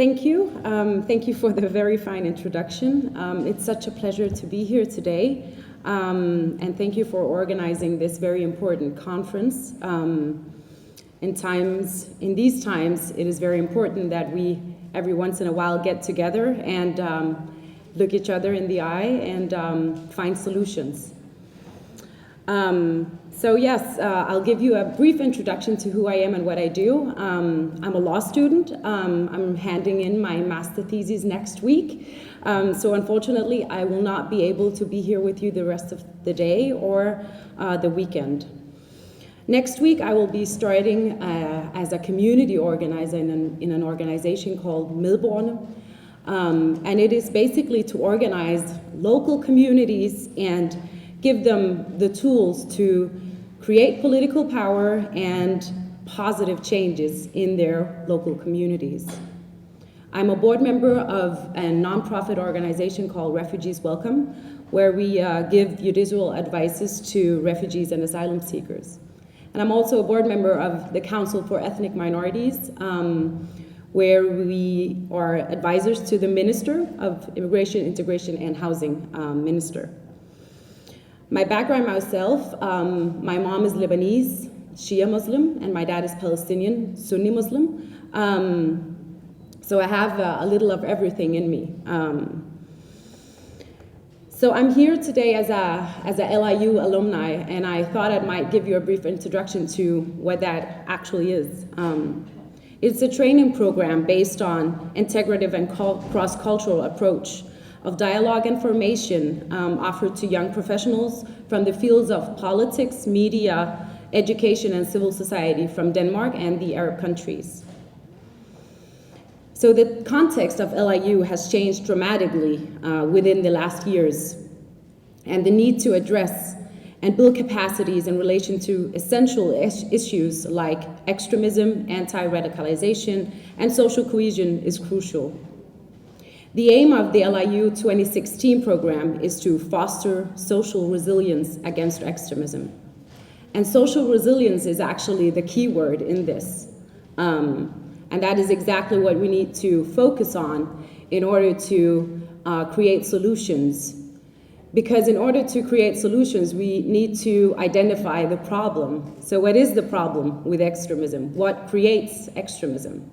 Thank you. Thank you for the very fine introduction. It's such a pleasure to be here today. And thank you for organizing this very important conference. In these times, it is very important that we, every once in a while, get together and look each other in the eye and find solutions. So yes, I'll give you a brief introduction to who I am and what I do. I'm a law student. I'm handing in my master thesis next week. So unfortunately, I will not be able to be here with you the rest of the day or the weekend. Next week, I will be starting as a community organizer in an organization called Medborgerne. And it is basically to organize local communities and give them the tools to create political power and positive changes in their local communities. I'm a board member of a nonprofit organization called Refugees Welcome, where we give judicial advices to refugees and asylum seekers. And I'm also a board member of the Council for Ethnic Minorities, where we are advisors to the Minister of Immigration, Integration, and Housing Minister. My background myself, my mom is Lebanese, Shia Muslim, and my dad is Palestinian, Sunni Muslim. So I have a little of everything in me. So I'm here today as a LIU alumni, and I thought I might give you a brief introduction to what that actually is. It's a training program based on integrative and cross-cultural approach of dialogue and formation offered to young professionals from the fields of politics, media, education, and civil society from Denmark and the Arab countries. So the context of LIU has changed dramatically within the last years, and the need to address and build capacities in relation to essential issues like extremism, anti-radicalization, and social cohesion is crucial. The aim of the LIU 2016 program is to foster social resilience against extremism. And social resilience is actually the key word in this. And that is exactly what we need to focus on in order to create solutions. Because in order to create solutions, we need to identify the problem. So what is the problem with extremism? What creates extremism?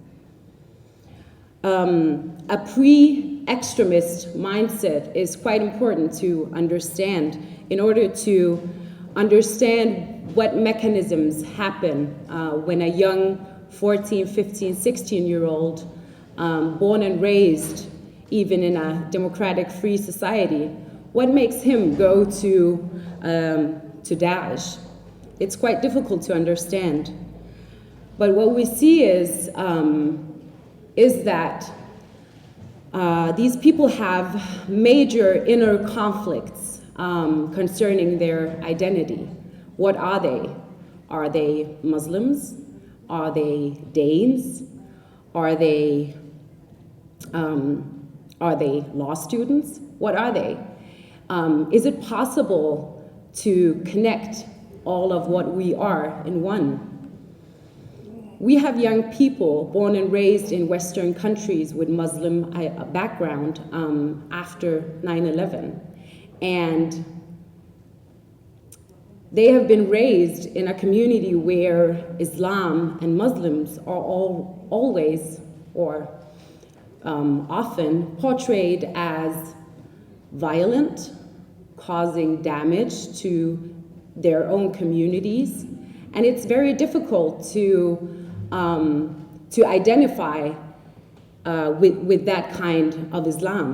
A pre-extremist mindset is quite important to understand in order to understand what mechanisms happen when a young 14, 15, 16-year-old born and raised even in a democratic free society, what makes him go to Daesh? It's quite difficult to understand. But what we see is that these people have major inner conflicts concerning their identity. What are they? Are they Muslims? Are they Danes? Are they law students? What are they? Is it possible to connect all of what we are in one? We have young people born and raised in Western countries with Muslim background after 9/11. And they have been raised in a community where Islam and Muslims are always or often portrayed as violent, causing damage to their own communities. And it's very difficult to identify with that kind of Islam.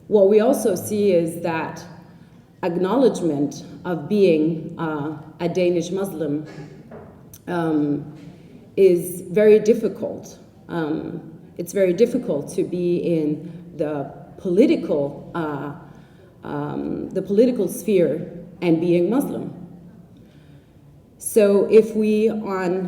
What we also see is that acknowledgement of being a Danish Muslim is very difficult. It's very difficult to be in the political sphere and being Muslim. So if we on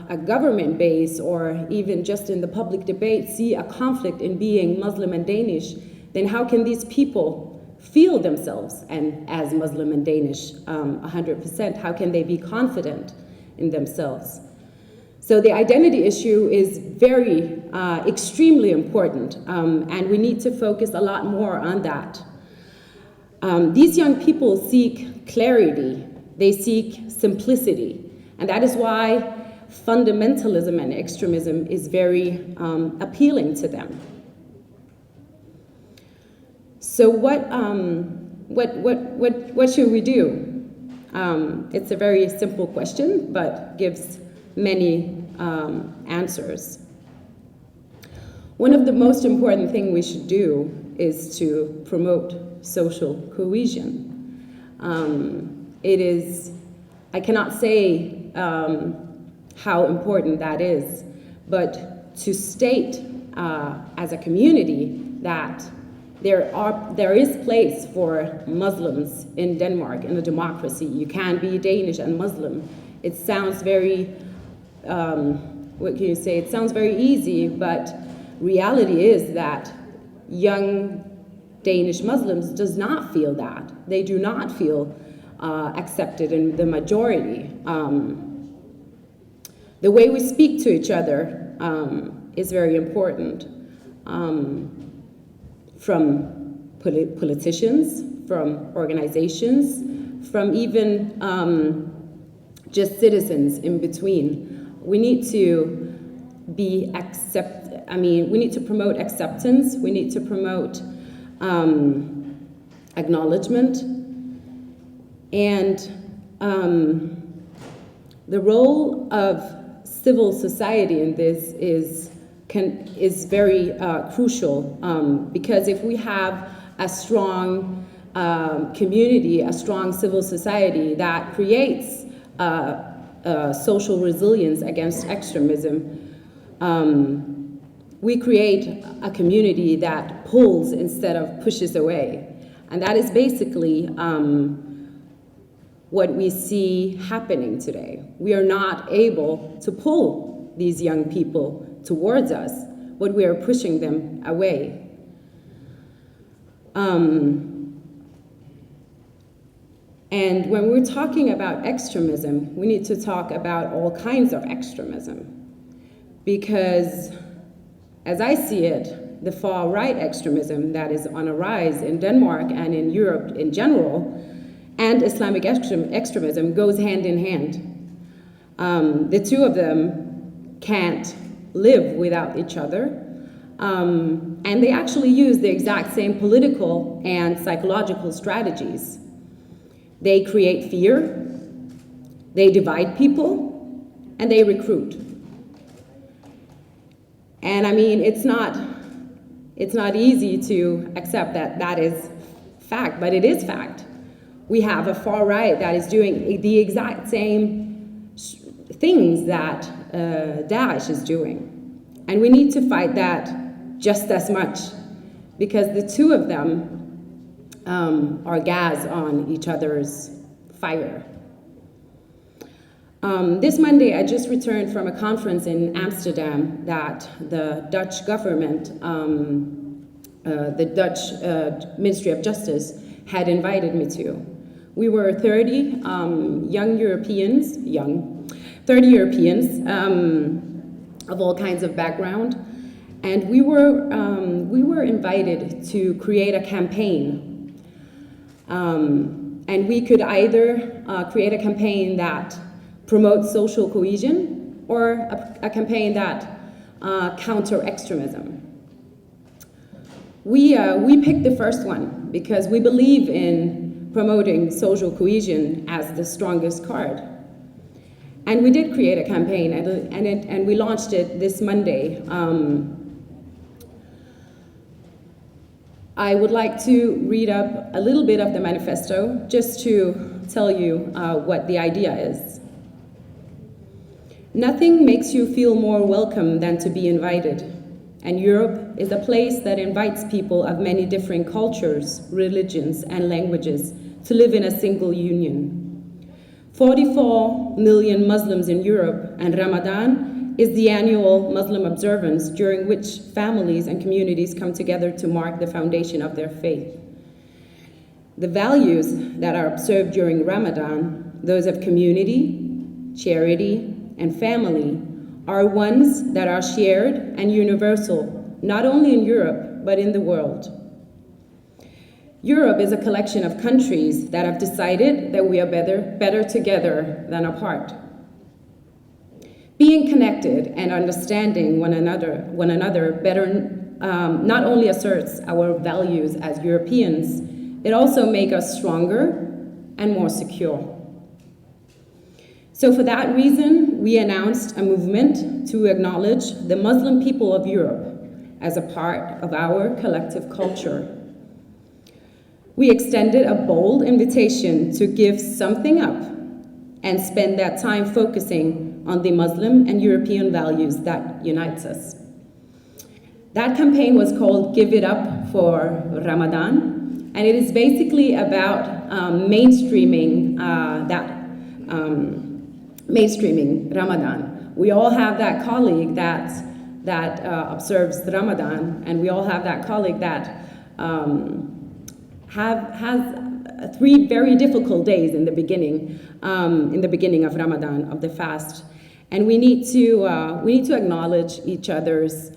a government base or even just in the public debate see a conflict in being Muslim and Danish, then how can these people feel themselves and as Muslim and Danish 100%? How can they be confident in themselves? So the identity issue is very, extremely important, and we need to focus a lot more on that. These young people seek clarity, they seek simplicity, and that is why fundamentalism and extremism is very appealing to them. So what should we do? It's a very simple question, but gives many answers. One of the most important things we should do is to promote social cohesion. I cannot say how important that is, but to state as a community that there is place for Muslims in Denmark, in a democracy. You can be Danish and Muslim. It sounds very, what can you say? It sounds very easy, but reality is that young Danish Muslims does not feel that. They do not feel accepted in the majority. The way we speak to each other is very important. From politicians, from organizations, from even just citizens in between. We need to we need to promote acceptance, we need to promote acknowledgement, and the role of civil society in this is very crucial, because if we have a strong community, a strong civil society that creates social resilience against extremism, we create a community that pulls instead of pushes away. And that is basically what we see happening today. We are not able to pull these young people towards us, but we are pushing them away. And when we're talking about extremism, we need to talk about all kinds of extremism. Because as I see it, the far-right extremism that is on a rise in Denmark and in Europe in general, and Islamic extremism goes hand in hand. The two of them can't live without each other, and they actually use the exact same political and psychological strategies. They create fear, they divide people, and they recruit. And I mean, it's not easy to accept that that is fact, but it is fact. We have a far right that is doing the exact same things that Daesh is doing. And we need to fight that just as much, because the two of them are gas on each other's fire. This Monday, I just returned from a conference in Amsterdam that the Dutch government, the Dutch Ministry of Justice, had invited me to. We were 30 Europeans of all kinds of background, and we were invited to create a campaign. And we could either create a campaign that promotes social cohesion or a campaign that counter extremism. We picked the first one because we believe in promoting social cohesion as the strongest card. And we did create a campaign, and we launched it this Monday. I would like to read up a little bit of the manifesto just to tell you what the idea is. Nothing makes you feel more welcome than to be invited, and Europe is a place that invites people of many different cultures, religions, and languages to live in a single union. 44 million Muslims in Europe, and Ramadan is the annual Muslim observance during which families and communities come together to mark the foundation of their faith. The values that are observed during Ramadan, those of community, charity, and family, are ones that are shared and universal, not only in Europe, but in the world. Europe is a collection of countries that have decided that we are better together than apart. Being connected and understanding one another better not only asserts our values as Europeans, it also makes us stronger and more secure. So for that reason, we announced a movement to acknowledge the Muslim people of Europe as a part of our collective culture. We extended a bold invitation to give something up and spend that time focusing on the Muslim and European values that unites us. That campaign was called Give It Up for Ramadan, and it is basically about mainstreaming mainstreaming Ramadan. We all have that colleague that observes Ramadan, and we all have that colleague that has 3 very difficult days in the beginning of Ramadan, of the fast, and we need to acknowledge each other's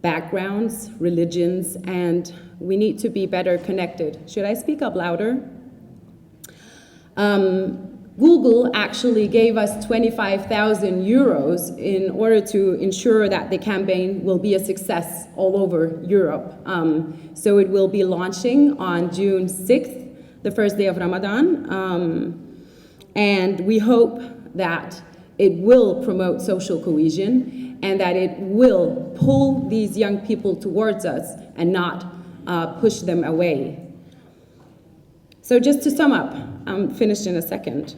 backgrounds, religions, and we need to be better connected. Should I speak up louder? Google actually gave us 25,000 euros in order to ensure that the campaign will be a success all over Europe. So it will be launching on June 6th, the first day of Ramadan. And we hope that it will promote social cohesion and that it will pull these young people towards us and not push them away. So just to sum up, I'm finished in a second.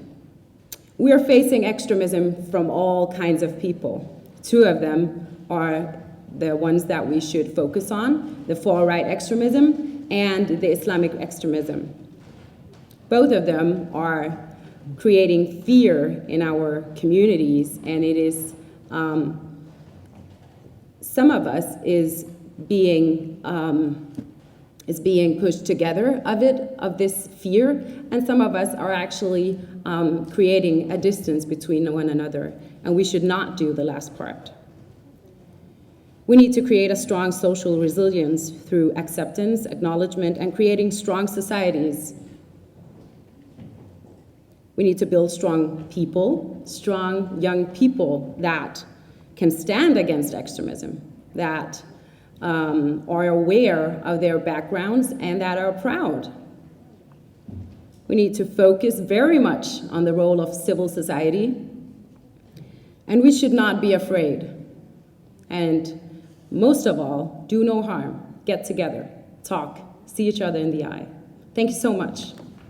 We are facing extremism from all kinds of people. 2 of them are the ones that we should focus on, the far-right extremism and the Islamic extremism. Both of them are creating fear in our communities, and it is, some of us is being pushed together of this fear, and some of us are actually creating a distance between one another, and we should not do the last part. We need to create a strong social resilience through acceptance, acknowledgement, and creating strong societies. We need to build strong people, strong young people that can stand against extremism, that are aware of their backgrounds and that are proud. We need to focus very much on the role of civil society, and we should not be afraid. And most of all, do no harm. Get together, talk, see each other in the eye. Thank you so much.